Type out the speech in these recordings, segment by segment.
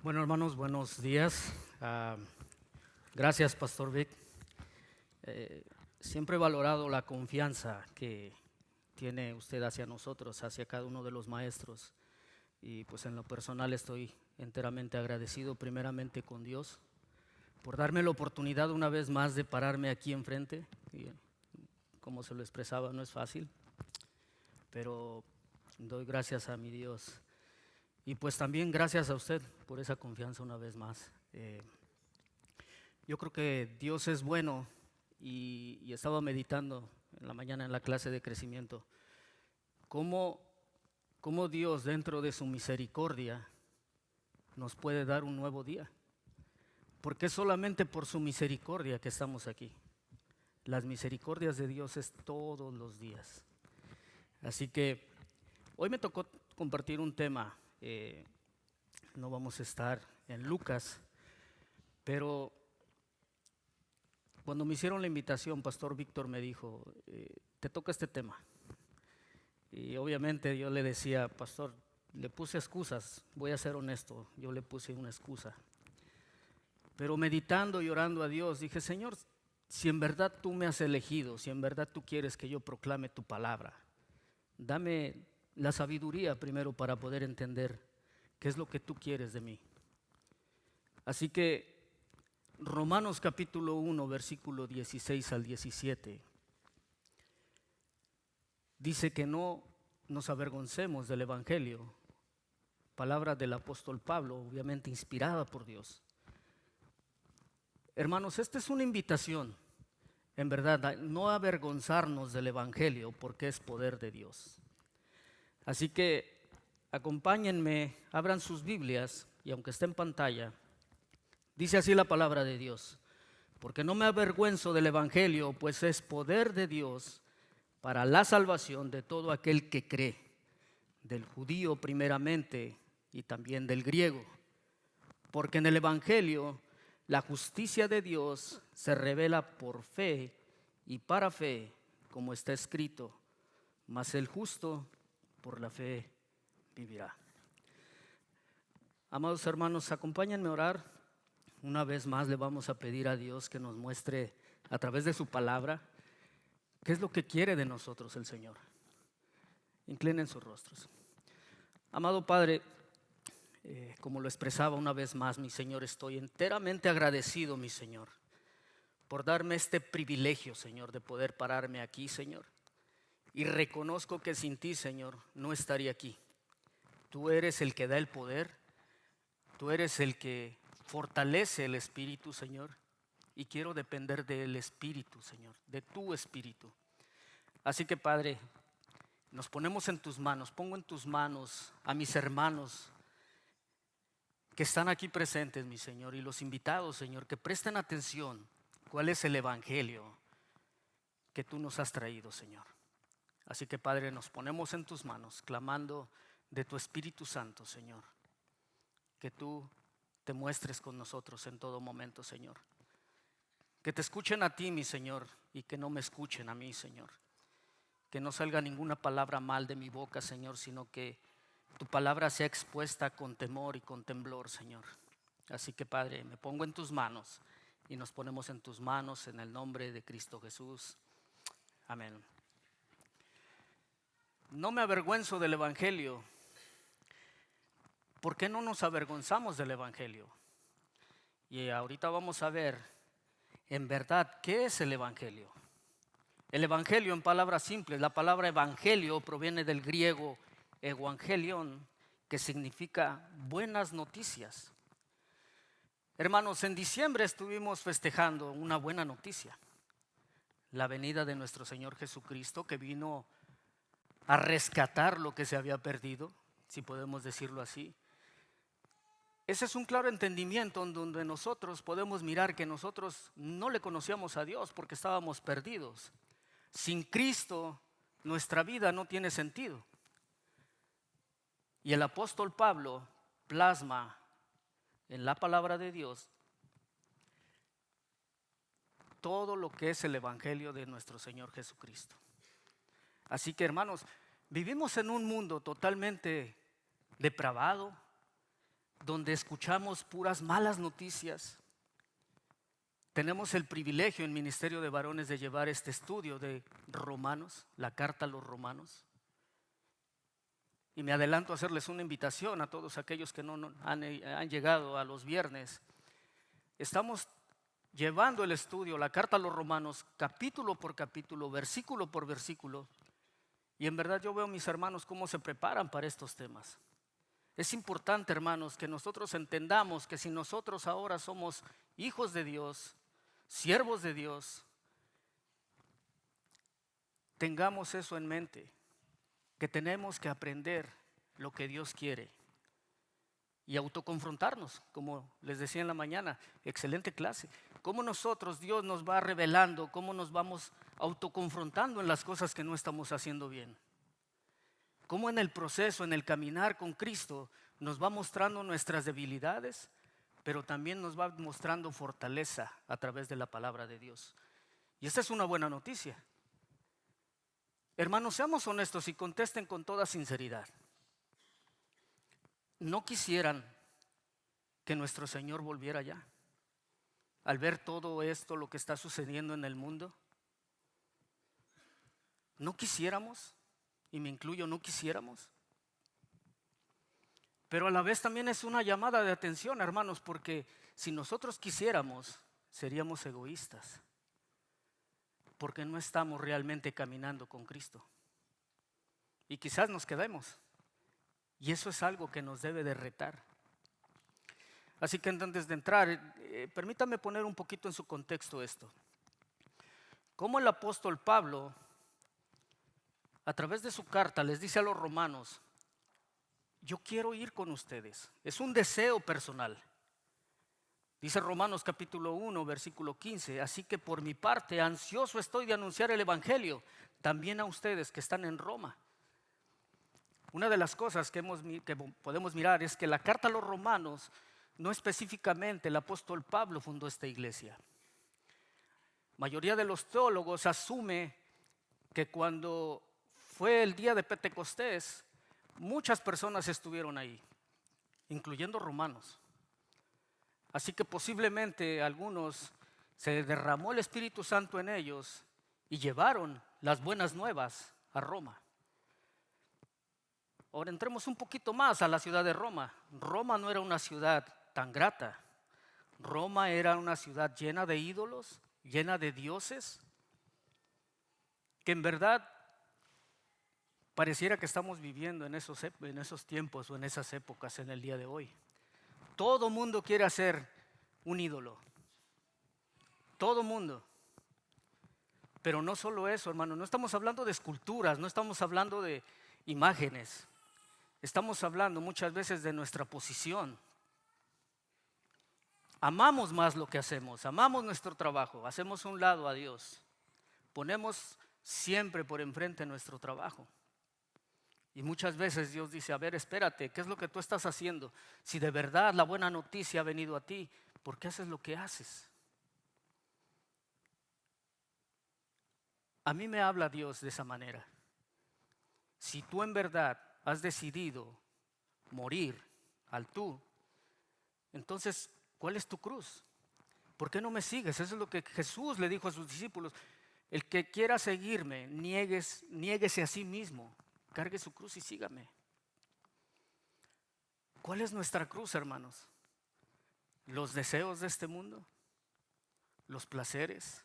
Bueno, hermanos, buenos días. Gracias, Pastor Vic. Siempre he valorado la confianza que tiene usted hacia nosotros, hacia cada uno de los maestros. Y pues en lo personal estoy enteramente agradecido primeramente con Dios por darme la oportunidad una vez más de pararme aquí enfrente. Y, como se lo expresaba, no es fácil, pero doy gracias a mi Dios. Y pues también gracias a usted por esa confianza una vez más. Yo creo que Dios es bueno y estaba meditando en la mañana en la clase de crecimiento, cómo Dios dentro de su misericordia nos puede dar un nuevo día. Porque es solamente por su misericordia que estamos aquí. Las misericordias de Dios es todos los días. Así que hoy me tocó compartir un tema. No vamos a estar en Lucas, pero cuando me hicieron la invitación, Pastor Víctor me dijo, te toca este tema. Y obviamente yo le decía, Pastor, le puse excusas, voy a ser honesto, yo le puse una excusa. Pero meditando y orando a Dios, dije, Señor, si en verdad tú me has elegido, si en verdad tú quieres que yo proclame tu palabra, dame la sabiduría primero para poder entender qué es lo que tú quieres de mí. Así que Romanos capítulo 1, versículo 16 al 17, dice que no nos avergoncemos del Evangelio, palabra del apóstol Pablo, obviamente inspirada por Dios. Hermanos, esta es una invitación, en verdad, a no avergonzarnos del Evangelio porque es poder de Dios. Así que acompáñenme, abran sus Biblias y aunque esté en pantalla, dice así la palabra de Dios: porque no me avergüenzo del Evangelio, pues es poder de Dios para la salvación de todo aquel que cree, del judío primeramente y también del griego. Porque en el Evangelio la justicia de Dios se revela por fe y para fe, como está escrito, mas el justo por la fe vivirá. Amados hermanos, acompáñenme a orar. Una vez más le vamos a pedir a Dios que nos muestre a través de su palabra qué es lo que quiere de nosotros el Señor. Inclinen sus rostros. Amado Padre, como lo expresaba una vez más, mi Señor, estoy enteramente agradecido, mi Señor, por darme este privilegio, Señor, de poder pararme aquí, Señor. Y reconozco que sin ti, Señor, no estaría aquí. Tú eres el que da el poder, tú eres el que fortalece el Espíritu, Señor. Y quiero depender del Espíritu, Señor, de tu Espíritu. Así que, Padre, nos ponemos en tus manos, pongo en tus manos a mis hermanos que están aquí presentes, mi Señor, y los invitados, Señor, que presten atención cuál es el Evangelio que tú nos has traído, Señor. Así que, Padre, nos ponemos en tus manos, clamando de tu Espíritu Santo, Señor, que tú te muestres con nosotros en todo momento, Señor. Que te escuchen a ti, mi Señor, y que no me escuchen a mí, Señor. Que no salga ninguna palabra mal de mi boca, Señor, sino que tu palabra sea expuesta con temor y con temblor, Señor. Así que, Padre, me pongo en tus manos y nos ponemos en tus manos en el nombre de Cristo Jesús. Amén. No me avergüenzo del Evangelio. ¿Por qué no nos avergonzamos del Evangelio? Y ahorita vamos a ver, en verdad, ¿qué es el Evangelio? El Evangelio, en palabras simples, la palabra evangelio proviene del griego evangelion, que significa buenas noticias. Hermanos, en diciembre estuvimos festejando una buena noticia: la venida de nuestro Señor Jesucristo, que vino a rescatar lo que se había perdido, si podemos decirlo así. Ese es un claro entendimiento en donde nosotros podemos mirar que nosotros no le conocíamos a Dios porque estábamos perdidos. Sin Cristo nuestra vida no tiene sentido. Y el apóstol Pablo plasma en la palabra de Dios todo lo que es el Evangelio de nuestro Señor Jesucristo. Así que, hermanos, vivimos en un mundo totalmente depravado, donde escuchamos puras malas noticias. Tenemos el privilegio en Ministerio de Varones de llevar este estudio de Romanos, la carta a los Romanos. Y me adelanto a hacerles una invitación a todos aquellos que no han llegado a los viernes. Estamos llevando el estudio, la carta a los Romanos, capítulo por capítulo, versículo por versículo. Y en verdad yo veo a mis hermanos cómo se preparan para estos temas. Es importante, hermanos, que nosotros entendamos que si nosotros ahora somos hijos de Dios, siervos de Dios, tengamos eso en mente, que tenemos que aprender lo que Dios quiere y autoconfrontarnos, como les decía en la mañana, excelente clase. Cómo nosotros, Dios nos va revelando, cómo nos vamos autoconfrontando en las cosas que no estamos haciendo bien. Cómo en el proceso, en el caminar con Cristo, nos va mostrando nuestras debilidades, pero también nos va mostrando fortaleza a través de la palabra de Dios. Y esta es una buena noticia. Hermanos, seamos honestos y contesten con toda sinceridad. ¿No quisieran que nuestro Señor volviera ya? Al ver todo esto, lo que está sucediendo en el mundo, ¿no quisiéramos? Y me incluyo, ¿no quisiéramos? Pero a la vez también es una llamada de atención, hermanos, porque si nosotros quisiéramos, seríamos egoístas, porque no estamos realmente caminando con Cristo. Y quizás nos quedemos. Y eso es algo que nos debe de retar. Así que antes de entrar, permítame poner un poquito en su contexto esto. Cómo el apóstol Pablo, a través de su carta, les dice a los romanos: yo quiero ir con ustedes. Es un deseo personal. Dice Romanos capítulo 1, versículo 15: así que por mi parte, ansioso estoy de anunciar el evangelio también a ustedes que están en Roma. Una de las cosas que podemos mirar es que la carta a los romanos, no específicamente el apóstol Pablo fundó esta iglesia. Mayoría de los teólogos asume que cuando fue el día de Pentecostés, muchas personas estuvieron ahí, incluyendo romanos. Así que posiblemente algunos se derramó el Espíritu Santo en ellos y llevaron las buenas nuevas a Roma. Ahora entremos un poquito más a la ciudad de Roma. Roma no era una ciudad tan grata. Roma era una ciudad llena de ídolos, llena de dioses, que en verdad pareciera que estamos viviendo en esos tiempos o en esas épocas en el día de hoy. Todo mundo quiere hacer un ídolo. Todo mundo. Pero no solo eso, hermano. No estamos hablando de esculturas, no estamos hablando de imágenes. Estamos hablando muchas veces de nuestra posición. Amamos más lo que hacemos, amamos nuestro trabajo, hacemos a un lado a Dios. Ponemos siempre por enfrente nuestro trabajo. Y muchas veces Dios dice: a ver, espérate, ¿qué es lo que tú estás haciendo? Si de verdad la buena noticia ha venido a ti, ¿por qué haces lo que haces? A mí me habla Dios de esa manera. Si tú en verdad has decidido morir al tú, entonces, ¿cuál es tu cruz? ¿Por qué no me sigues? Eso es lo que Jesús le dijo a sus discípulos: el que quiera seguirme, niéguese a sí mismo, cargue su cruz y sígame. ¿Cuál es nuestra cruz, hermanos? ¿Los deseos de este mundo? ¿Los placeres?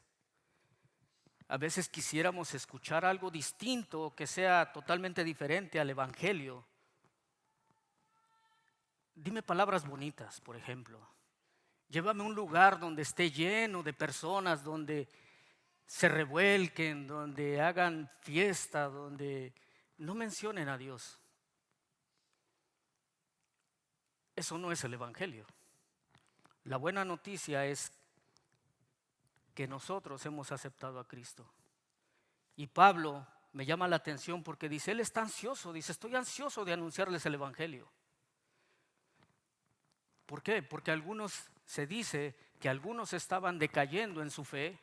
A veces quisiéramos escuchar algo distinto, que sea totalmente diferente al evangelio. Dime palabras bonitas, por ejemplo. Llévame a un lugar donde esté lleno de personas, donde se revuelquen, donde hagan fiesta, donde no mencionen a Dios. Eso no es el evangelio. La buena noticia es que nosotros hemos aceptado a Cristo. Y Pablo me llama la atención porque dice, él está ansioso, dice: estoy ansioso de anunciarles el evangelio. ¿Por qué? Porque se dice que algunos estaban decayendo en su fe,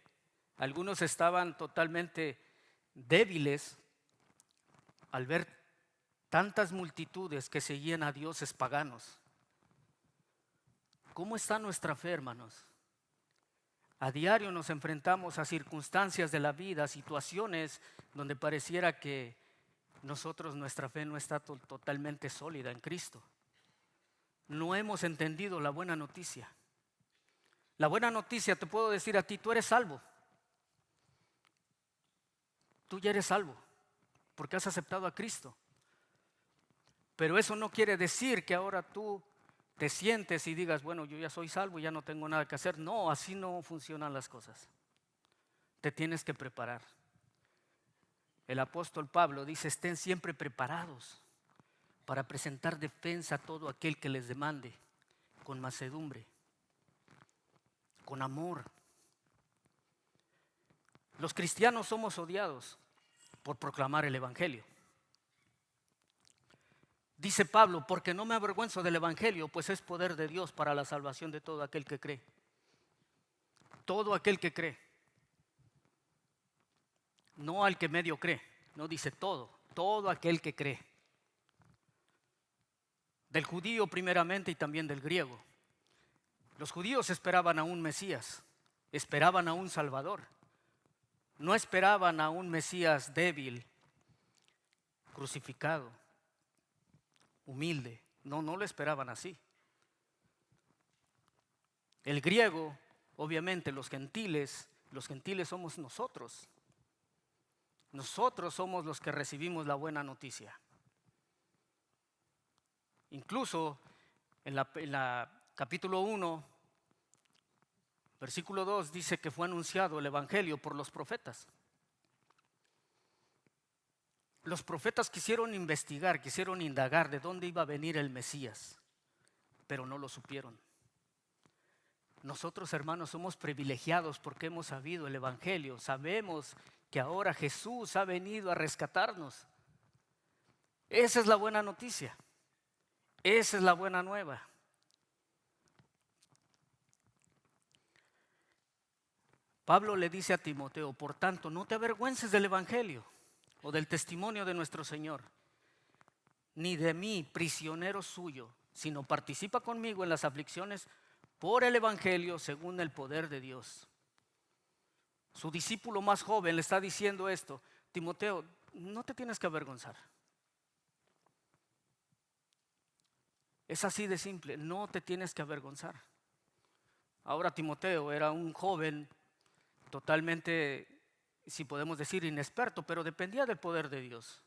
algunos estaban totalmente débiles al ver tantas multitudes que seguían a dioses paganos. ¿Cómo está nuestra fe, hermanos? A diario nos enfrentamos a circunstancias de la vida, a situaciones donde pareciera que nuestra fe no está totalmente sólida en Cristo. No hemos entendido la buena noticia. La buena noticia, te puedo decir a ti, tú eres salvo. Tú ya eres salvo porque has aceptado a Cristo. Pero eso no quiere decir que ahora tú te sientes y digas, bueno, yo ya soy salvo y ya no tengo nada que hacer. No, así no funcionan las cosas. Te tienes que preparar. El apóstol Pablo dice, estén siempre preparados para presentar defensa a todo aquel que les demande, con mansedumbre, con amor. Los cristianos somos odiados por proclamar el evangelio. Dice Pablo, porque no me avergüenzo del evangelio, pues es poder de Dios para la salvación de todo aquel que cree. Todo aquel que cree. No al que medio cree, no dice todo aquel que cree. Del judío primeramente y también del griego. Los judíos esperaban a un Mesías, esperaban a un Salvador. No esperaban a un Mesías débil, crucificado, humilde. No lo esperaban así. El griego, obviamente los gentiles somos nosotros. Nosotros somos los que recibimos la buena noticia. Incluso en la capítulo 1, versículo 2 dice que fue anunciado el evangelio por los profetas. Los profetas quisieron investigar, quisieron indagar de dónde iba a venir el Mesías, pero no lo supieron. Nosotros, hermanos, somos privilegiados porque hemos sabido el evangelio. Sabemos que ahora Jesús ha venido a rescatarnos. Esa es la buena noticia. Esa es la buena nueva. Pablo le dice a Timoteo, por tanto, no te avergüences del evangelio o del testimonio de nuestro Señor, ni de mí, prisionero suyo, sino participa conmigo en las aflicciones por el evangelio según el poder de Dios. Su discípulo más joven le está diciendo esto, Timoteo, no te tienes que avergonzar. Es así de simple, no te tienes que avergonzar. Ahora Timoteo era un joven totalmente, si podemos decir, inexperto, pero dependía del poder de Dios.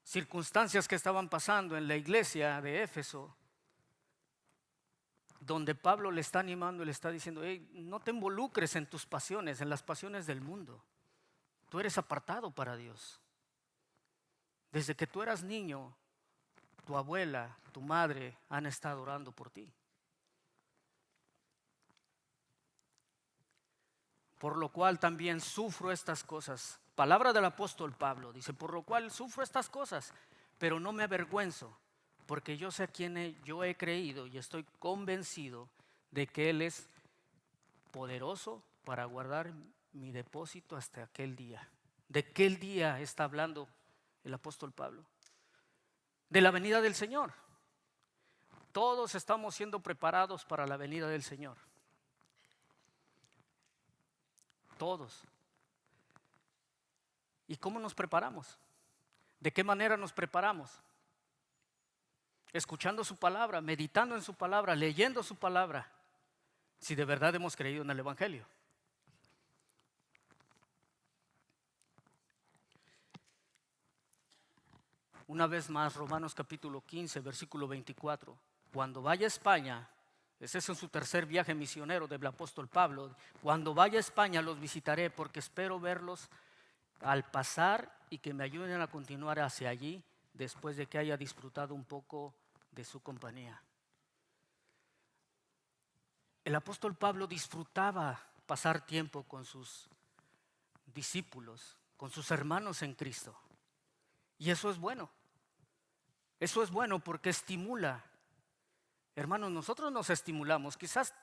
Circunstancias que estaban pasando en la iglesia de Éfeso, donde Pablo le está animando y le está diciendo, hey, no te involucres en tus pasiones, en las pasiones del mundo. Tú eres apartado para Dios. Desde que tú eras niño, tu abuela, tu madre han estado orando por ti. Por lo cual también sufro estas cosas. Palabra del apóstol Pablo, dice, por lo cual sufro estas cosas, pero no me avergüenzo, porque yo sé a quién yo he creído y estoy convencido de que Él es poderoso para guardar mi depósito hasta aquel día. ¿De qué día está hablando el apóstol Pablo? De la venida del Señor. Todos estamos siendo preparados para la venida del Señor. Todos. ¿Y cómo nos preparamos? ¿De qué manera nos preparamos? Escuchando su palabra, meditando en su palabra, leyendo su palabra, si de verdad hemos creído en el evangelio. Una vez más, Romanos capítulo 15, versículo 24. Cuando vaya a España, ese es su tercer viaje misionero del apóstol Pablo. Cuando vaya a España los visitaré porque espero verlos al pasar y que me ayuden a continuar hacia allí después de que haya disfrutado un poco de su compañía. El apóstol Pablo disfrutaba pasar tiempo con sus discípulos, con sus hermanos en Cristo. Y eso es bueno. Eso es bueno porque estimula. Hermanos, nosotros nos estimulamos. Quizás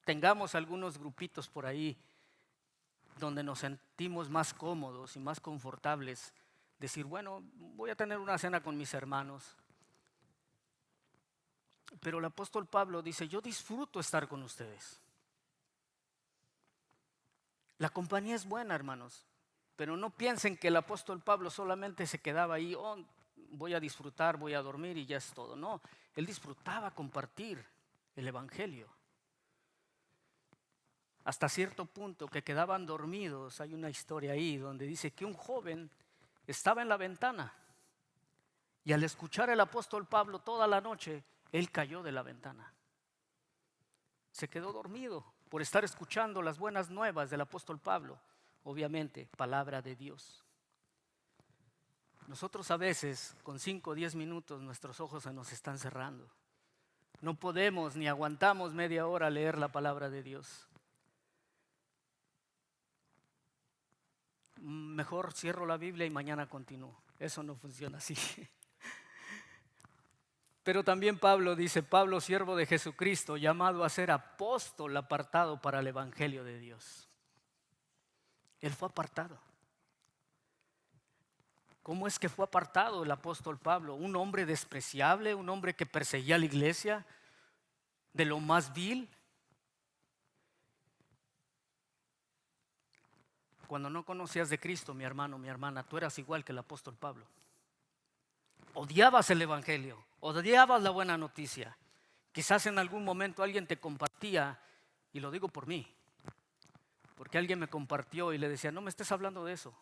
tengamos algunos grupitos por ahí donde nos sentimos más cómodos y más confortables. Decir, bueno, voy a tener una cena con mis hermanos. Pero el apóstol Pablo dice, yo disfruto estar con ustedes. La compañía es buena, hermanos, pero no piensen que el apóstol Pablo solamente se quedaba ahí, oh, voy a disfrutar, voy a dormir y ya es todo. No, él disfrutaba compartir el evangelio. Hasta cierto punto que quedaban dormidos. Hay una historia ahí donde dice que un joven estaba en la ventana y al escuchar el apóstol Pablo toda la noche, él cayó de la ventana. Se quedó dormido por estar escuchando las buenas nuevas del apóstol Pablo. Obviamente, palabra de Dios. Nosotros a veces, con 5 o 10 minutos, nuestros ojos se nos están cerrando. No podemos ni aguantamos media hora leer la palabra de Dios. Mejor cierro la Biblia y mañana continúo. Eso no funciona así. Pero también Pablo dice, Pablo, siervo de Jesucristo, llamado a ser apóstol, apartado para el evangelio de Dios. Él fue apartado. ¿Cómo es que fue apartado el apóstol Pablo? Un hombre despreciable, un hombre que perseguía a la iglesia de lo más vil. Cuando no conocías de Cristo, mi hermano, mi hermana, tú eras igual que el apóstol Pablo. Odiabas el evangelio, odiabas la buena noticia. Quizás en algún momento alguien te compartía, y lo digo por mí, porque alguien me compartió y le decía, no me estés hablando de eso.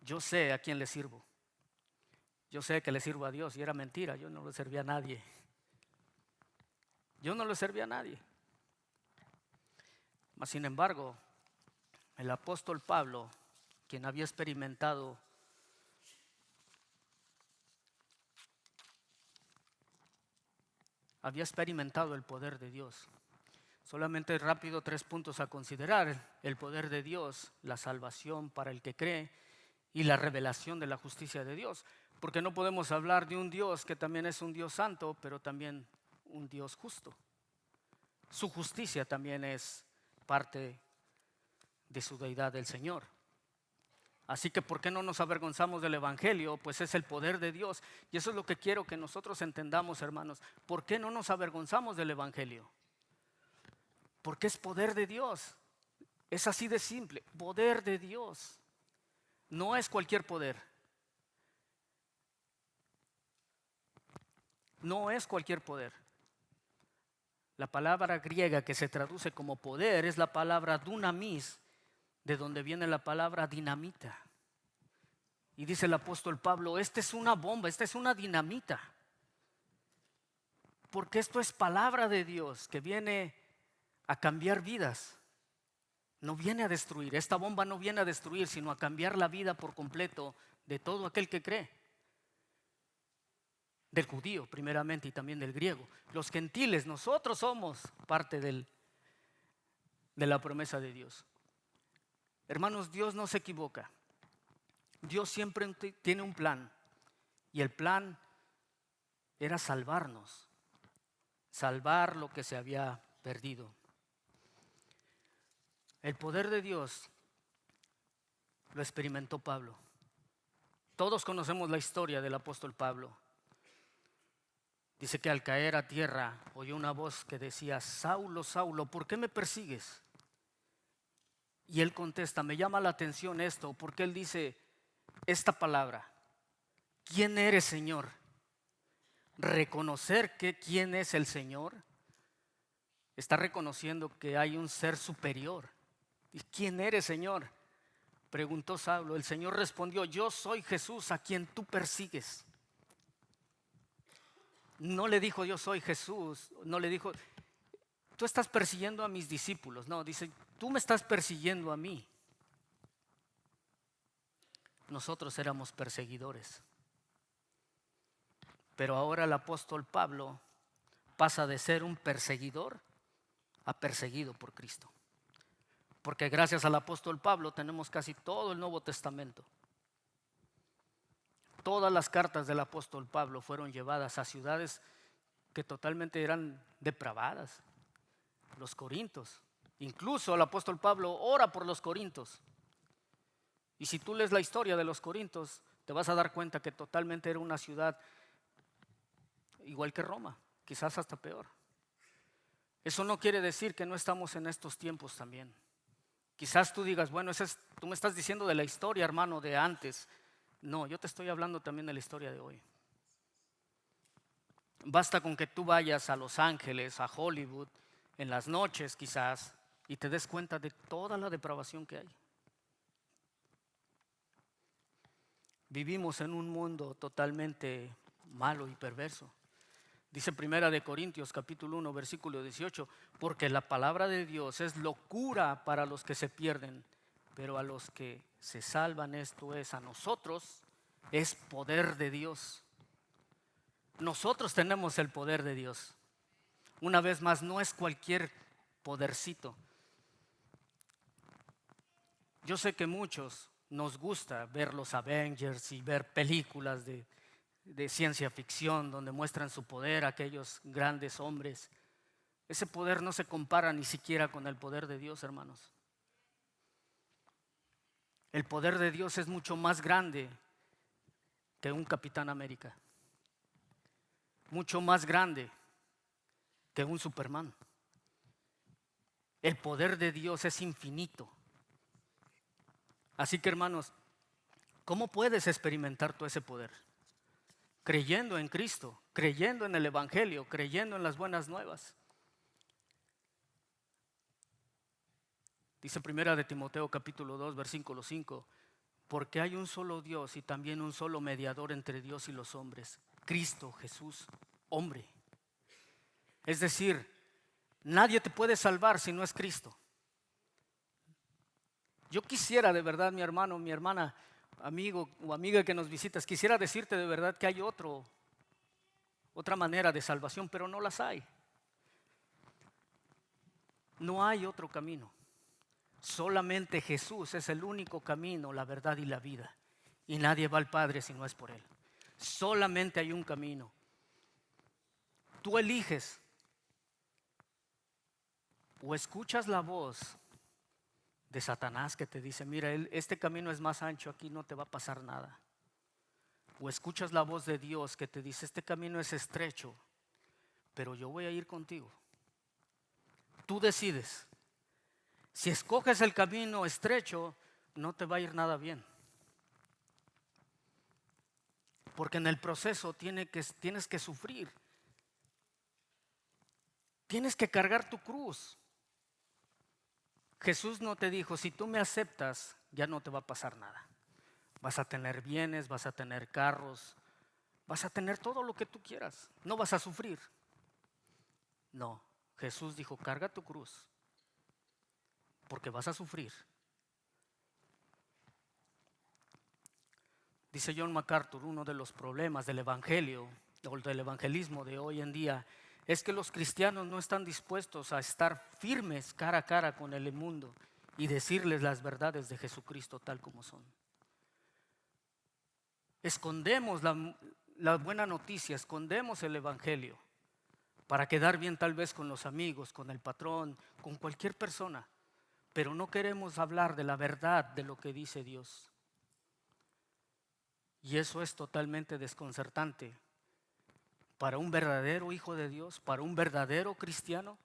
Yo sé a quién le sirvo. Yo sé que le sirvo a Dios, y era mentira, yo no le servía a nadie. Yo no le servía a nadie. Mas sin embargo, el apóstol Pablo, quien había experimentado el poder de Dios. Solamente rápido 3 puntos a considerar: el poder de Dios, la salvación para el que cree y la revelación de la justicia de Dios. Porque no podemos hablar de un Dios que también es un Dios santo, pero también un Dios justo. Su justicia también es parte de su deidad del Señor. Así que ¿por qué no nos avergonzamos del evangelio? Pues es el poder de Dios. Y eso es lo que quiero que nosotros entendamos, hermanos. ¿Por qué no nos avergonzamos del evangelio? Porque es poder de Dios. Es así de simple, poder de Dios. No es cualquier poder. No es cualquier poder. La palabra griega que se traduce como poder es la palabra dunamis, de donde viene la palabra dinamita. Y dice el apóstol Pablo, esta es una bomba, esta es una dinamita. Porque esto es palabra de Dios que viene a cambiar vidas. No viene a destruir, esta bomba no viene a destruir, sino a cambiar la vida por completo de todo aquel que cree. Del judío primeramente y también del griego. Los gentiles, nosotros somos parte de la promesa de Dios. Hermanos, Dios no se equivoca. Dios siempre tiene un plan. Y el plan era salvarnos. Salvar lo que se había perdido. El poder de Dios lo experimentó Pablo. Todos conocemos la historia del apóstol Pablo. Dice que al caer a tierra oyó una voz que decía, Saulo, Saulo, ¿por qué me persigues? Y él contesta, me llama la atención esto, porque él dice esta palabra, ¿quién eres, Señor? Reconocer que quién es el Señor, está reconociendo que hay un ser superior. ¿Y quién eres, Señor? Preguntó Saulo. El Señor respondió, yo soy Jesús a quien tú persigues. No le dijo yo soy Jesús, no le dijo tú estás persiguiendo a mis discípulos. No, dice tú me estás persiguiendo a mí. Nosotros éramos perseguidores. Pero ahora el apóstol Pablo pasa de ser un perseguidor a perseguido por Cristo. Porque gracias al apóstol Pablo tenemos casi todo el Nuevo Testamento. Todas las cartas del apóstol Pablo fueron llevadas a ciudades que totalmente eran depravadas. Los Corintios. Incluso el apóstol Pablo ora por los Corintios. Y si tú lees la historia de los Corintios, te vas a dar cuenta que totalmente era una ciudad igual que Roma, quizás hasta peor. Eso no quiere decir que no estamos en estos tiempos también. Quizás tú digas, bueno, tú me estás diciendo de la historia, hermano, de antes. No, yo te estoy hablando también de la historia de hoy. Basta con que tú vayas a Los Ángeles, a Hollywood, en las noches quizás, y te des cuenta de toda la depravación que hay. Vivimos en un mundo totalmente malo y perverso. Dice Primera de Corintios capítulo 1 versículo 18, porque la palabra de Dios es locura para los que se pierden, pero a los que se salvan, esto es, a nosotros, es poder de Dios. Nosotros tenemos el poder de Dios. Una vez más, no es cualquier podercito. Yo sé que muchos nos gusta ver los Avengers y ver películas de ciencia ficción donde muestran su poder aquellos grandes hombres. Ese poder no se compara ni siquiera con el poder de Dios, hermanos. El poder de Dios es mucho más grande que un Capitán América, mucho más grande que un Superman. El poder de Dios es infinito. Así que, hermanos, ¿cómo puedes experimentar tú ese poder? Creyendo en Cristo, creyendo en el Evangelio, creyendo en las buenas nuevas. Dice Primera de Timoteo capítulo 2 versículo 5, porque hay un solo Dios y también un solo mediador entre Dios y los hombres, Cristo Jesús, hombre. Es decir, nadie te puede salvar si no es Cristo. Yo quisiera de verdad, mi hermano, mi hermana, amigo o amiga que nos visitas, quisiera decirte de verdad que hay otra manera de salvación, pero no las hay. No hay otro camino. Solamente Jesús es el único camino, la verdad y la vida. Y nadie va al Padre si no es por Él. Solamente hay un camino. Tú eliges o escuchas la voz de Satanás que te dice, mira, este camino es más ancho, aquí no te va a pasar nada. O escuchas la voz de Dios que te dice, este camino es estrecho, pero yo voy a ir contigo. Tú decides. Si escoges el camino estrecho, no te va a ir nada bien. Porque en el proceso tienes que sufrir. Tienes que cargar tu cruz. Jesús no te dijo, si tú me aceptas, ya no te va a pasar nada. Vas a tener bienes, vas a tener carros, vas a tener todo lo que tú quieras. No vas a sufrir. No, Jesús dijo, carga tu cruz, porque vas a sufrir. Dice John MacArthur, uno de los problemas del evangelio o del evangelismo de hoy en día es que los cristianos no están dispuestos a estar firmes cara a cara con el mundo y decirles las verdades de Jesucristo tal como son. Escondemos la buena noticia, escondemos el evangelio para quedar bien tal vez con los amigos, con el patrón, con cualquier persona, pero no queremos hablar de la verdad de lo que dice Dios. Y eso es totalmente desconcertante para un verdadero hijo de Dios, para un verdadero cristiano.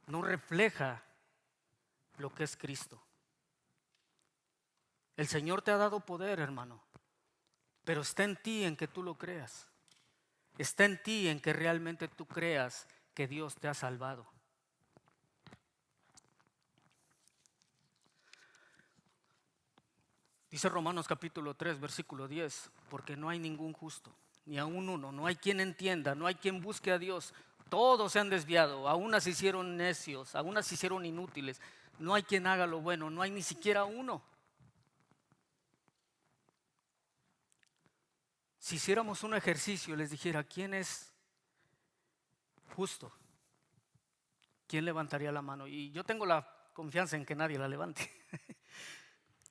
No refleja lo que es Cristo. El Señor te ha dado poder, hermano, pero está en ti en que tú lo creas. Está en ti en que realmente tú creas que Dios te ha salvado. Dice Romanos capítulo 3 versículo 10, porque no hay ningún justo, ni aun uno, no hay quien entienda, no hay quien busque a Dios. Todos se han desviado, a unas se hicieron necios, a unas se hicieron inútiles. No hay quien haga lo bueno, no hay ni siquiera uno. Si hiciéramos un ejercicio, les dijera, ¿quién es justo? ¿Quién levantaría la mano? Y yo tengo la confianza en que nadie la levante.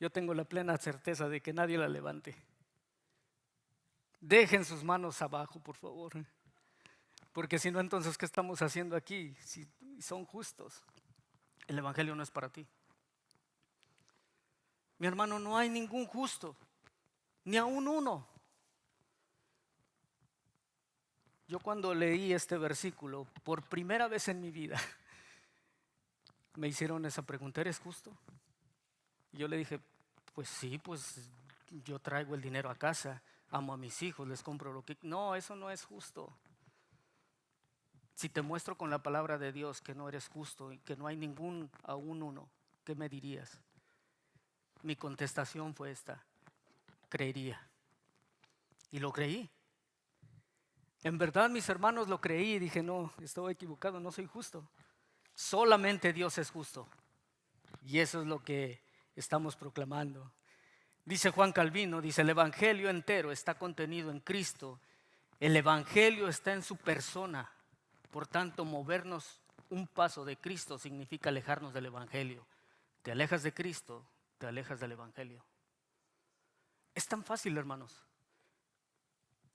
Yo tengo la plena certeza de que nadie la levante. Dejen sus manos abajo, por favor. Porque si no, entonces, ¿qué estamos haciendo aquí? Si son justos, el evangelio no es para ti. Mi hermano, no hay ningún justo, ni aún uno. Yo cuando leí este versículo, por primera vez en mi vida, me hicieron esa pregunta: ¿eres justo? Y yo le dije, pues sí, pues yo traigo el dinero a casa, amo a mis hijos, les compro lo que... No, eso no es justo. Si te muestro con la palabra de Dios que no eres justo y que no hay ningún aún uno, ¿qué me dirías? Mi contestación fue esta: creería. Y lo creí. En verdad, mis hermanos, lo creí y dije, no, estaba equivocado, no soy justo. Solamente Dios es justo. Y eso es lo que estamos proclamando. Dice Juan Calvino, dice: el evangelio entero está contenido en Cristo. El evangelio está en su persona. Por tanto, movernos un paso de Cristo significa alejarnos del evangelio. Te alejas de Cristo, te alejas del evangelio. Es tan fácil, hermanos.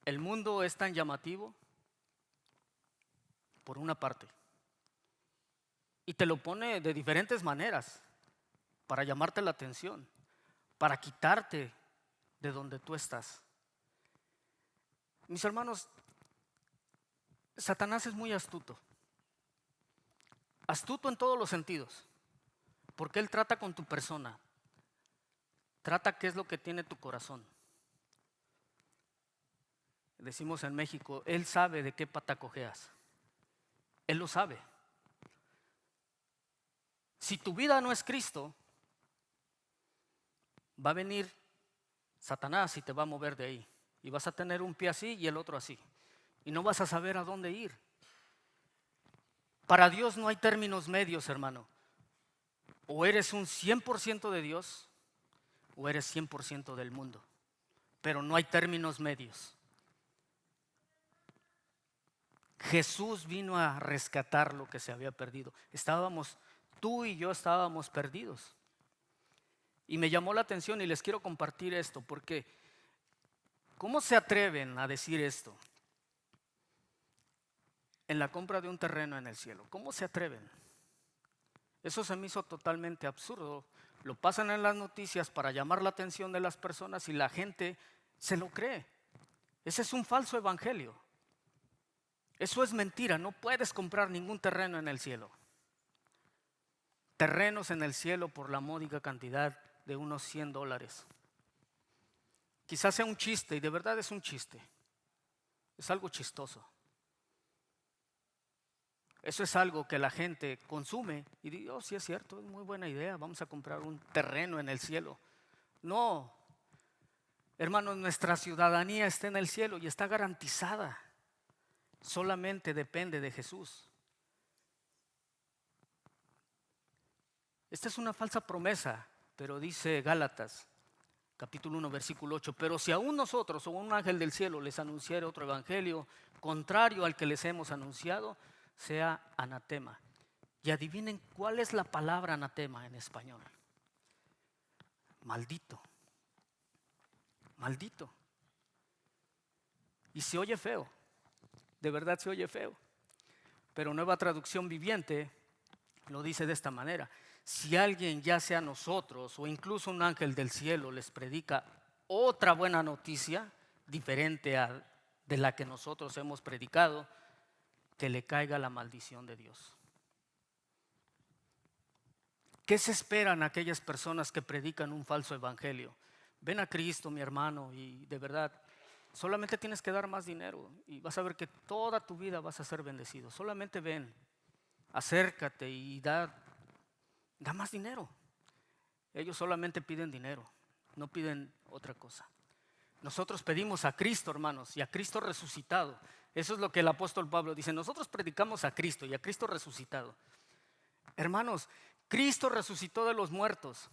El mundo es tan llamativo, por una parte, y te lo pone de diferentes maneras para llamarte la atención, para quitarte de donde tú estás. Mis hermanos, Satanás es muy astuto. Astuto en todos los sentidos, porque él trata con tu persona, trata qué es lo que tiene tu corazón. Decimos en México, él sabe de qué pata cojeas. Él lo sabe. Si tu vida no es Cristo, va a venir Satanás y te va a mover de ahí. Y vas a tener un pie así y el otro así. Y no vas a saber a dónde ir. Para Dios no hay términos medios, hermano. O eres un 100% de Dios o eres 100% del mundo. Pero no hay términos medios. Jesús vino a rescatar lo que se había perdido. Tú y yo estábamos perdidos. Y me llamó la atención y les quiero compartir esto, porque ¿cómo se atreven a decir esto? En la compra de un terreno en el cielo. ¿Cómo se atreven? Eso se me hizo totalmente absurdo. Lo pasan en las noticias para llamar la atención de las personas y la gente se lo cree. Ese es un falso evangelio. Eso es mentira. No puedes comprar ningún terreno en el cielo. Terrenos en el cielo por la módica cantidad de unos $100. Quizás sea un chiste, y de verdad es un chiste. Es algo chistoso. Eso es algo que la gente consume y dice: oh, sí es cierto, es muy buena idea, vamos a comprar un terreno en el cielo. No, hermanos, nuestra ciudadanía está en el cielo y está garantizada. Solamente depende de Jesús. Esta es una falsa promesa, pero dice Gálatas, capítulo 1, versículo 8: pero si aún nosotros o un ángel del cielo les anunciara otro evangelio contrario al que les hemos anunciado, sea anatema. Y adivinen cuál es la palabra anatema en español. Maldito. Maldito. Y se oye feo, de verdad se oye feo. Pero Nueva Traducción Viviente lo dice de esta manera: si alguien, ya sea nosotros o incluso un ángel del cielo, les predica otra buena noticia diferente de la que nosotros hemos predicado, que le caiga la maldición de Dios. ¿Qué se esperan aquellas personas que predican un falso evangelio? Ven a Cristo, mi hermano, y de verdad solamente tienes que dar más dinero y vas a ver que toda tu vida vas a ser bendecido. Solamente ven, acércate y da más dinero. Ellos solamente piden dinero, no piden otra cosa. Nosotros pedimos a Cristo, hermanos, y a Cristo resucitado. Eso es lo que el apóstol Pablo dice: nosotros predicamos a Cristo y a Cristo resucitado. Hermanos, Cristo resucitó de los muertos.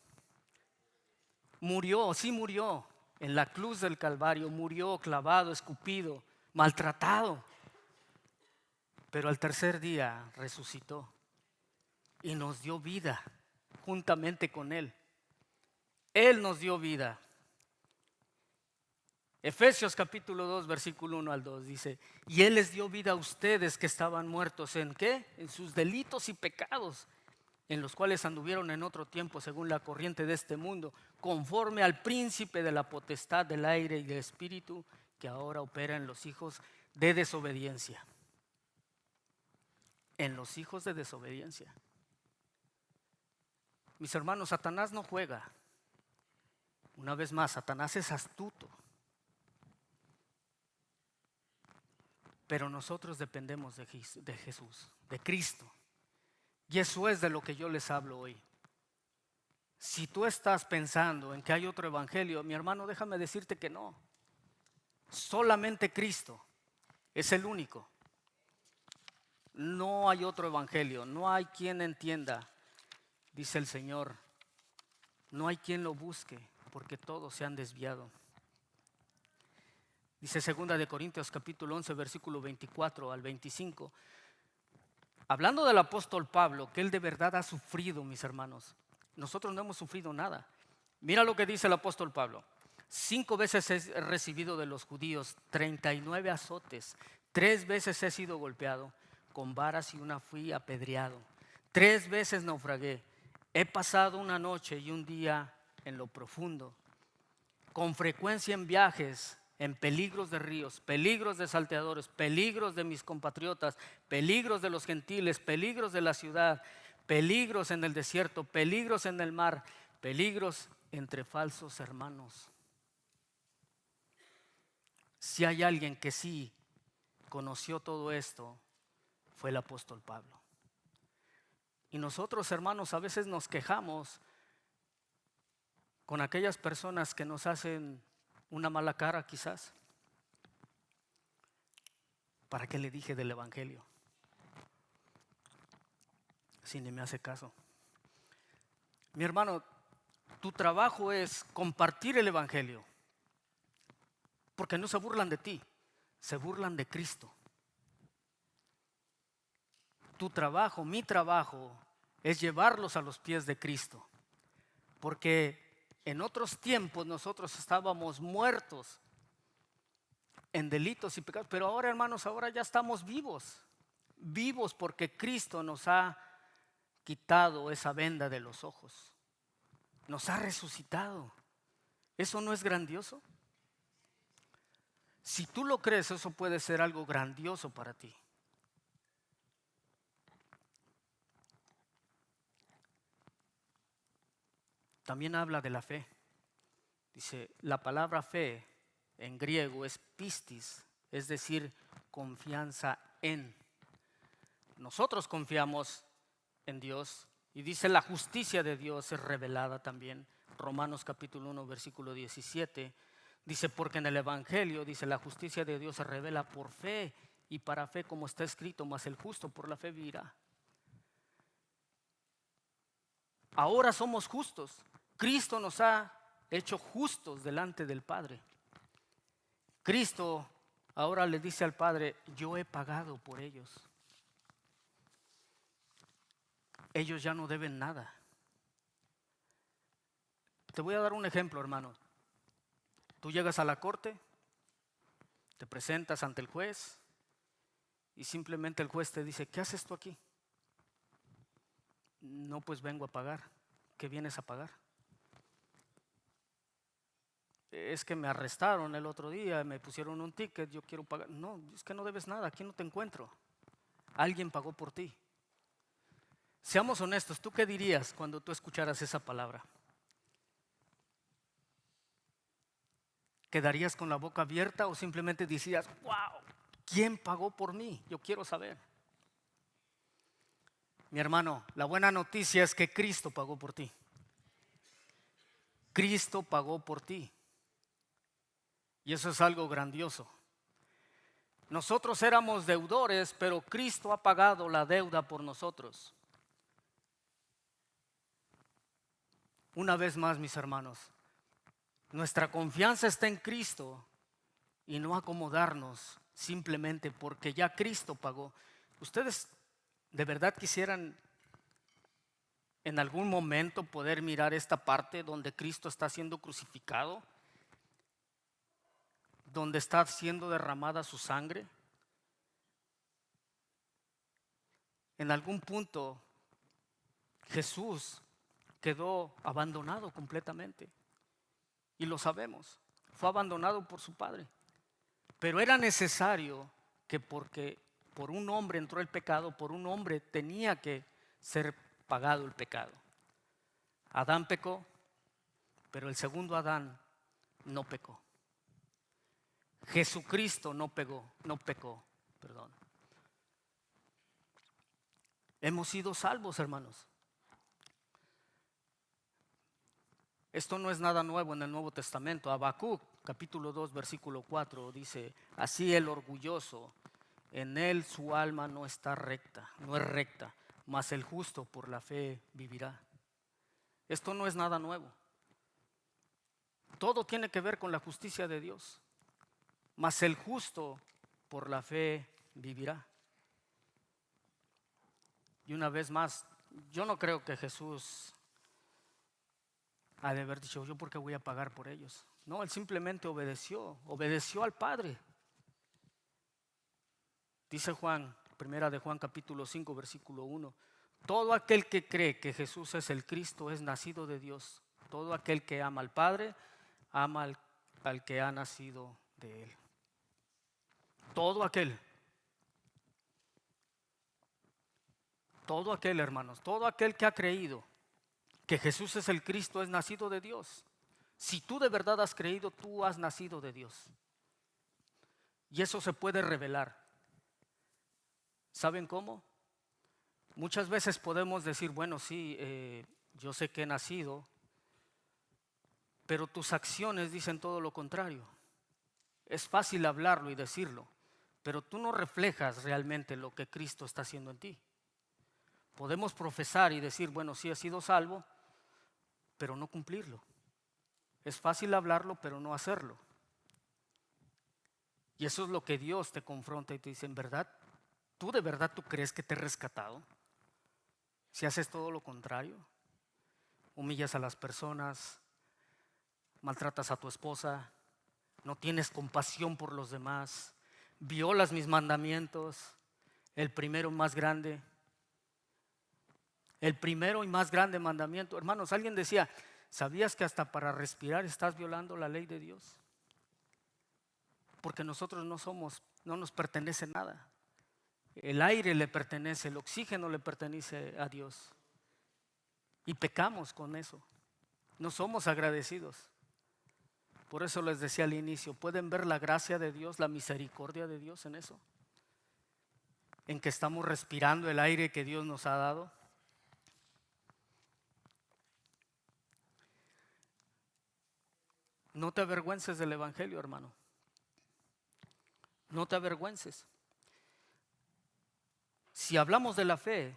Murió, sí murió en la cruz del Calvario, murió clavado, escupido, maltratado. Pero al tercer día resucitó y nos dio vida juntamente con Él. Él nos dio vida. Efesios capítulo 2, versículo 1 al 2 dice: y Él les dio vida a ustedes que estaban muertos. ¿En qué? En sus delitos y pecados, en los cuales anduvieron en otro tiempo según la corriente de este mundo, conforme al príncipe de la potestad del aire y del espíritu, que ahora opera en los hijos de desobediencia. En los hijos de desobediencia. Mis hermanos, Satanás no juega. Una vez más, Satanás es astuto. Pero nosotros dependemos de Jesús, de Cristo. Y eso es de lo que yo les hablo hoy. Si tú estás pensando en que hay otro evangelio, mi hermano, déjame decirte que no. Solamente Cristo es el único. No hay otro evangelio, no hay quien entienda, dice el Señor. No hay quien lo busque, porque todos se han desviado. Dice 2 de Corintios capítulo 11, versículo 24 al 25. Hablando del apóstol Pablo, que él de verdad ha sufrido, mis hermanos. Nosotros no hemos sufrido nada. Mira lo que dice el apóstol Pablo. 5 veces he recibido de los judíos 39 azotes. 3 veces he sido golpeado con varas y una fui apedreado. 3 veces naufragué. He pasado una noche y un día en lo profundo. Con frecuencia en viajes, en peligros de ríos, peligros de salteadores, peligros de mis compatriotas, peligros de los gentiles, peligros de la ciudad, peligros en el desierto, peligros en el mar, peligros entre falsos hermanos. Si hay alguien que sí conoció todo esto, fue el apóstol Pablo. Y nosotros, hermanos, a veces nos quejamos con aquellas personas que nos hacen una mala cara quizás. ¿Para qué le dije del evangelio? Si ni me hace caso. Mi hermano, tu trabajo es compartir el evangelio. Porque no se burlan de ti, se burlan de Cristo. Tu trabajo, mi trabajo, es llevarlos a los pies de Cristo. Porque en otros tiempos nosotros estábamos muertos en delitos y pecados, pero ahora, hermanos, ahora ya estamos vivos. Vivos porque Cristo nos ha quitado esa venda de los ojos. Nos ha resucitado. ¿Eso no es grandioso? Si tú lo crees, eso puede ser algo grandioso para ti. También habla de la fe. Dice, la palabra fe en griego es pistis, es decir, confianza en. Nosotros confiamos en Dios y dice la justicia de Dios es revelada también. Romanos capítulo 1 versículo 17 dice, porque en el evangelio dice la justicia de Dios se revela por fe y para fe, como está escrito, mas el justo por la fe vivirá. Ahora somos justos. Cristo nos ha hecho justos delante del Padre. Cristo ahora le dice al Padre, yo he pagado por ellos. Ellos ya no deben nada. Te voy a dar un ejemplo, hermano. Tú llegas a la corte, te presentas ante el juez y simplemente el juez te dice, ¿qué haces tú aquí? No, pues vengo a pagar. ¿Qué vienes a pagar? Es que me arrestaron el otro día, me pusieron un ticket, yo quiero pagar. No, es que no debes nada, aquí no te encuentro. Alguien pagó por ti. Seamos honestos, ¿tú qué dirías cuando tú escucharas esa palabra? ¿Quedarías con la boca abierta o simplemente dirías, wow, ¿quién pagó por mí? Yo quiero saber. Mi hermano, la buena noticia es que Cristo pagó por ti. Cristo pagó por ti. Y eso es algo grandioso. Nosotros éramos deudores, pero Cristo ha pagado la deuda por nosotros. Una vez más, mis hermanos, nuestra confianza está en Cristo y no acomodarnos simplemente porque ya Cristo pagó. ¿Ustedes de verdad quisieran en algún momento poder mirar esta parte donde Cristo está siendo crucificado? ¿Donde está siendo derramada su sangre? En algún punto Jesús quedó abandonado completamente. Y lo sabemos, fue abandonado por su Padre. Pero era necesario que porque por un hombre entró el pecado, por un hombre tenía que ser pagado el pecado. Adán pecó, pero el segundo Adán no pecó. Jesucristo no pecó, perdón. Hemos sido salvos, hermanos. Esto no es nada nuevo en el Nuevo Testamento. Habacuc, capítulo 2, versículo 4, dice: así el orgulloso, en él su alma no está recta, no es recta, mas el justo por la fe vivirá. Esto no es nada nuevo. Todo tiene que ver con la justicia de Dios. Mas el justo por la fe vivirá. Y una vez más, yo no creo que Jesús ha de haber dicho: yo por qué voy a pagar por ellos. No, él simplemente obedeció al Padre. Dice Juan, primera de Juan capítulo 5 versículo 1: todo aquel que cree que Jesús es el Cristo es nacido de Dios. Todo aquel que ama al Padre ama al que ha nacido de él. Todo aquel, hermanos, todo aquel que ha creído que Jesús es el Cristo es nacido de Dios. Si tú de verdad has creído, tú has nacido de Dios. Y eso se puede revelar. ¿Saben cómo? Muchas veces podemos decir: bueno, sí, yo sé que he nacido, pero tus acciones dicen todo lo contrario. Es fácil hablarlo y decirlo, pero tú no reflejas realmente lo que Cristo está haciendo en ti. Podemos profesar y decir: bueno, sí he sido salvo, pero no cumplirlo. Es fácil hablarlo, pero no hacerlo. Y eso es lo que Dios te confronta y te dice: ¿en verdad? ¿Tú de verdad tú crees que te he rescatado? Si haces todo lo contrario, humillas a las personas, maltratas a tu esposa, no tienes compasión por los demás, violas mis mandamientos, el primero y más grande mandamiento. Hermanos, alguien decía: ¿sabías que hasta para respirar estás violando la ley de Dios? Porque nosotros no nos pertenece nada. El aire le pertenece, el oxígeno le pertenece a Dios. Y pecamos con eso. No somos agradecidos. Por eso les decía al inicio: ¿pueden ver la gracia de Dios, la misericordia de Dios en eso? En que estamos respirando el aire que Dios nos ha dado. No te avergüences del Evangelio, hermano. No te avergüences. Si hablamos de la fe,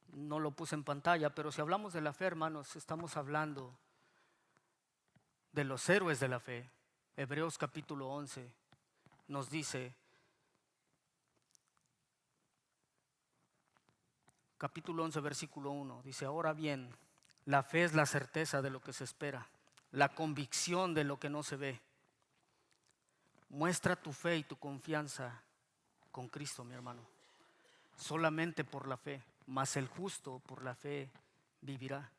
no lo puse en pantalla, pero si hablamos de la fe, hermanos, estamos hablando de los héroes de la fe. Hebreos capítulo 11 nos dice, capítulo 11 versículo 1, dice: ahora bien, la fe es la certeza de lo que se espera, la convicción de lo que no se ve. Muestra tu fe y tu confianza con Cristo, mi hermano. Solamente por la fe, mas el justo por la fe vivirá.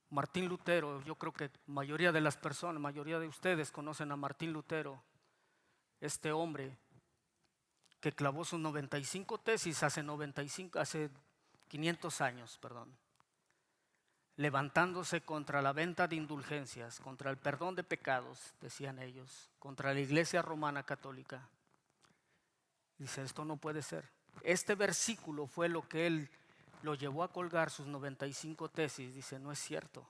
Martín Lutero, yo creo que mayoría de las personas, mayoría de ustedes conocen a Martín Lutero, este hombre que clavó sus 95 tesis hace 500 años, levantándose contra la venta de indulgencias, contra el perdón de pecados, decían ellos, contra la Iglesia Romana Católica. Dice: esto no puede ser. Este versículo fue lo que él lo llevó a colgar sus 95 tesis. Dice: no es cierto.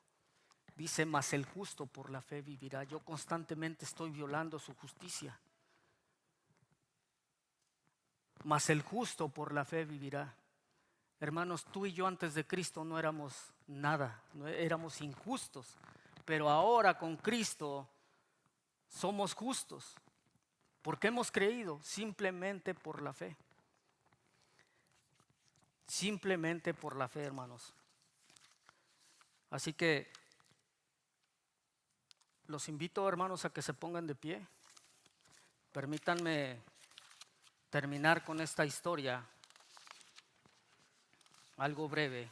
Dice: mas el justo por la fe vivirá. Yo constantemente estoy violando su justicia. Mas el justo por la fe vivirá. Hermanos, tú y yo antes de Cristo no éramos nada, no éramos injustos, pero ahora con Cristo somos justos. ¿Por qué hemos creído? Simplemente por la fe. Simplemente por la fe, hermanos. Así que los invito, hermanos, a que se pongan de pie. Permítanme terminar con esta historia, algo breve.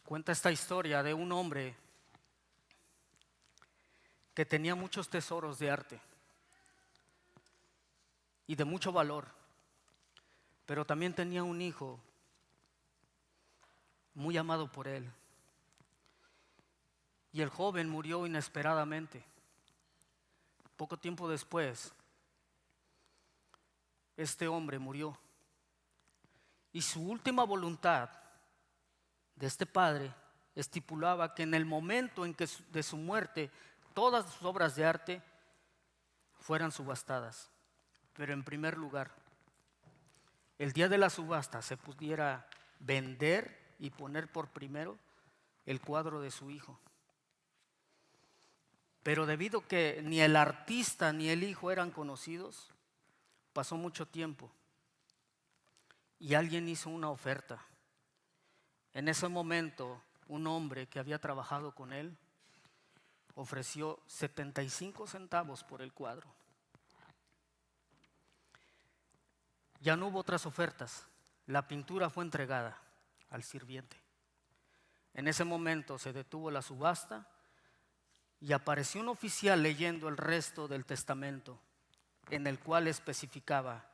Cuenta esta historia de un hombre que tenía muchos tesoros de arte y de mucho valor, pero también tenía un hijo muy amado por él. Y el joven murió inesperadamente. Poco tiempo después, este hombre murió. Y su última voluntad de este padre estipulaba que en el momento en que de su muerte todas sus obras de arte fueran subastadas. Pero en primer lugar, el día de la subasta se pudiera vender y poner por primero el cuadro de su hijo. Pero debido que ni el artista ni el hijo eran conocidos, pasó mucho tiempo y alguien hizo una oferta. En ese momento, un hombre que había trabajado con él ofreció 75 centavos por el cuadro. Ya no hubo otras ofertas. La pintura fue entregada al sirviente. En ese momento se detuvo la subasta y apareció un oficial leyendo el resto del testamento, en el cual especificaba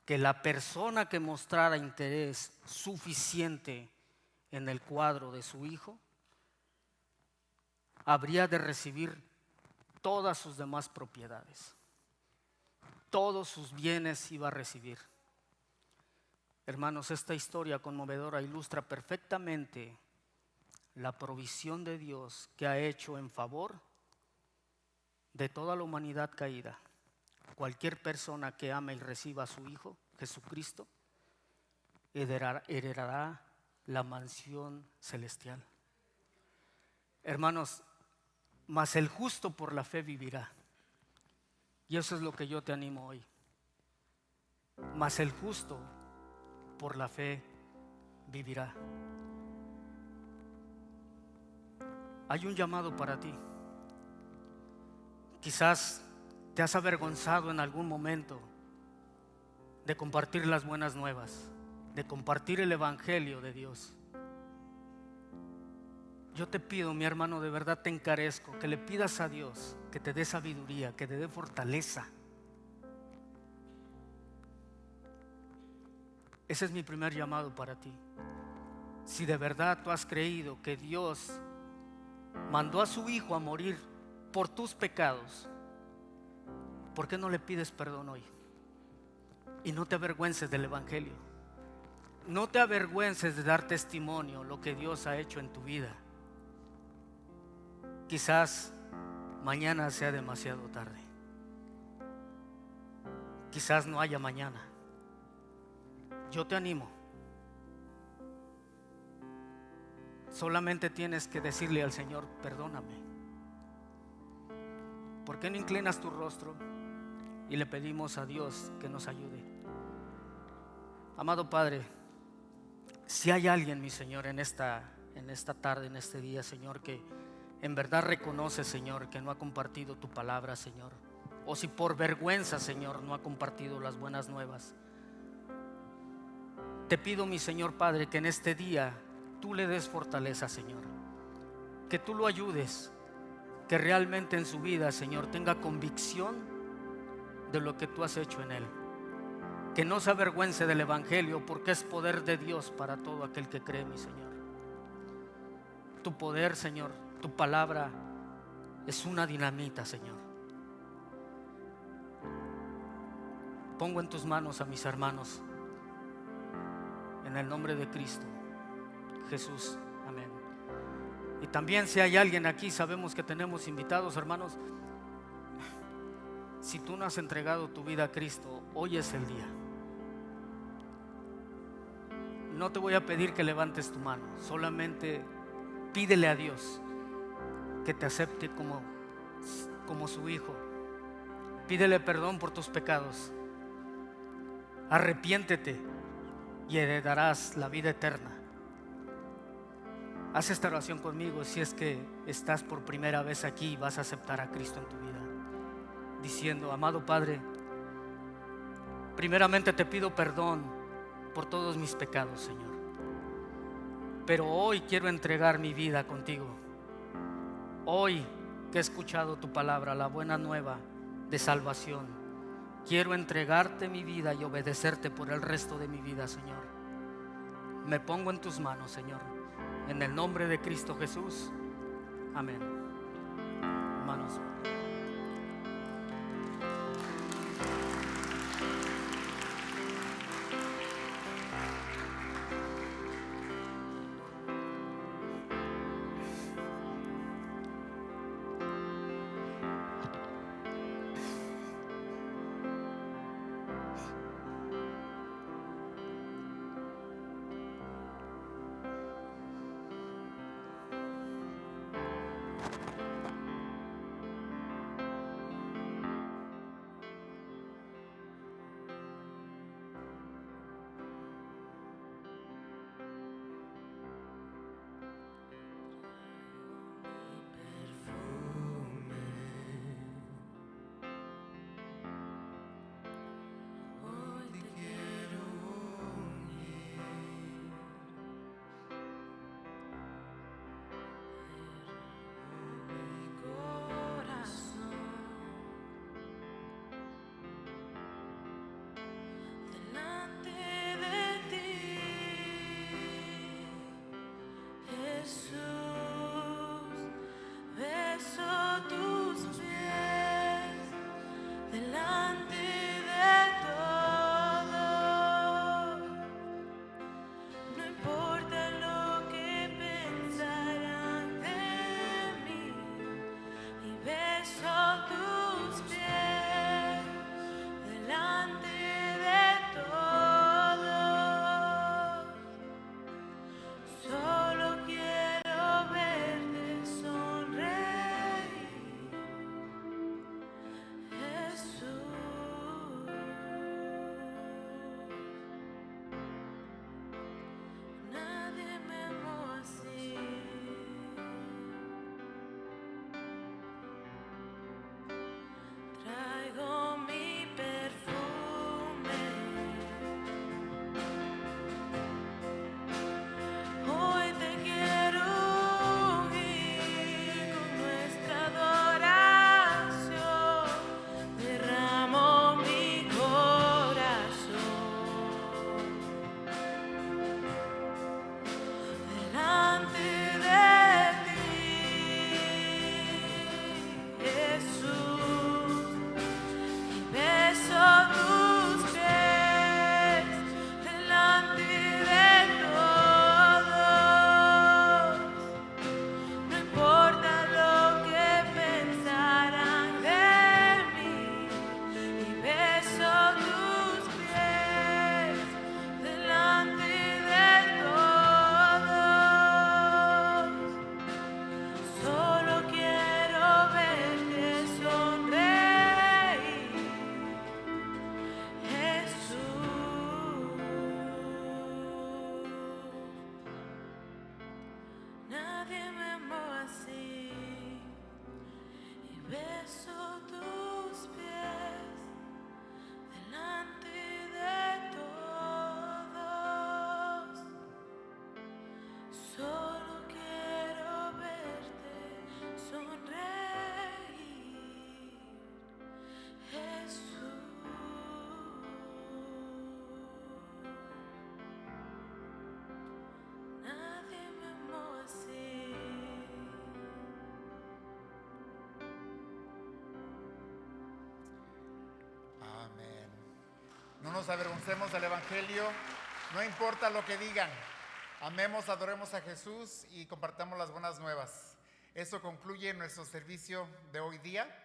que la persona que mostrara interés suficiente en el cuadro de su hijo habría de recibir todas sus demás propiedades. Todos sus bienes iba a recibir. Hermanos, esta historia conmovedora ilustra perfectamente la provisión de Dios que ha hecho en favor de toda la humanidad caída. Cualquier persona que ama y reciba a su Hijo, Jesucristo, heredará la mansión celestial. Hermanos, mas el justo por la fe vivirá. Y eso es lo que yo te animo hoy. Mas el justo por la fe vivirá. Hay un llamado para ti. Quizás te has avergonzado en algún momento de compartir las buenas nuevas, de compartir el evangelio de Dios. Yo te pido, mi hermano, de verdad te encarezco que le pidas a Dios que te dé sabiduría, que te dé fortaleza. Ese es mi primer llamado para ti. Si de verdad tú has creído que Dios mandó a su Hijo a morir por tus pecados, ¿por qué no le pides perdón hoy? Y no te avergüences del evangelio. No te avergüences de dar testimonio lo que Dios ha hecho en tu vida. Quizás mañana sea demasiado tarde. Quizás no haya mañana. Yo te animo. Solamente tienes que decirle al Señor: perdóname. ¿Por qué no inclinas tu rostro y le pedimos a Dios que nos ayude? Amado Padre, si hay alguien, mi Señor, en esta tarde, en este día, Señor, que en verdad reconoce, Señor, que no ha compartido tu palabra, Señor, o si por vergüenza, Señor, no ha compartido las buenas nuevas, te pido, mi Señor Padre, que en este día tú le des fortaleza, Señor, que tú lo ayudes, que realmente en su vida, Señor, tenga convicción de lo que tú has hecho en él, que no se avergüence del evangelio, porque es poder de Dios para todo aquel que cree, mi Señor. Tu poder, Señor, tu palabra es una dinamita, Señor. Pongo en tus manos a mis hermanos, en el nombre de Cristo Jesús, amén. Y también, si hay alguien aquí, sabemos que tenemos invitados, hermanos. Si tú no has entregado tu vida a Cristo, hoy es el día. No te voy a pedir que levantes tu mano, solamente pídele a Dios que te acepte como su hijo. Pídele perdón por tus pecados. Arrepiéntete y heredarás la vida eterna. Haz esta oración conmigo si es que estás por primera vez aquí y vas a aceptar a Cristo en tu vida, diciendo: amado Padre, primeramente te pido perdón por todos mis pecados, Señor, pero hoy quiero entregar mi vida contigo. Hoy que he escuchado tu palabra, la buena nueva de salvación. Quiero entregarte mi vida y obedecerte por el resto de mi vida, Señor. Me pongo en tus manos, Señor, en el nombre de Cristo Jesús. Amén. Hermanos. No nos avergoncemos del Evangelio, no importa lo que digan. Amemos, adoremos a Jesús y compartamos las buenas nuevas. Eso concluye nuestro servicio de hoy día.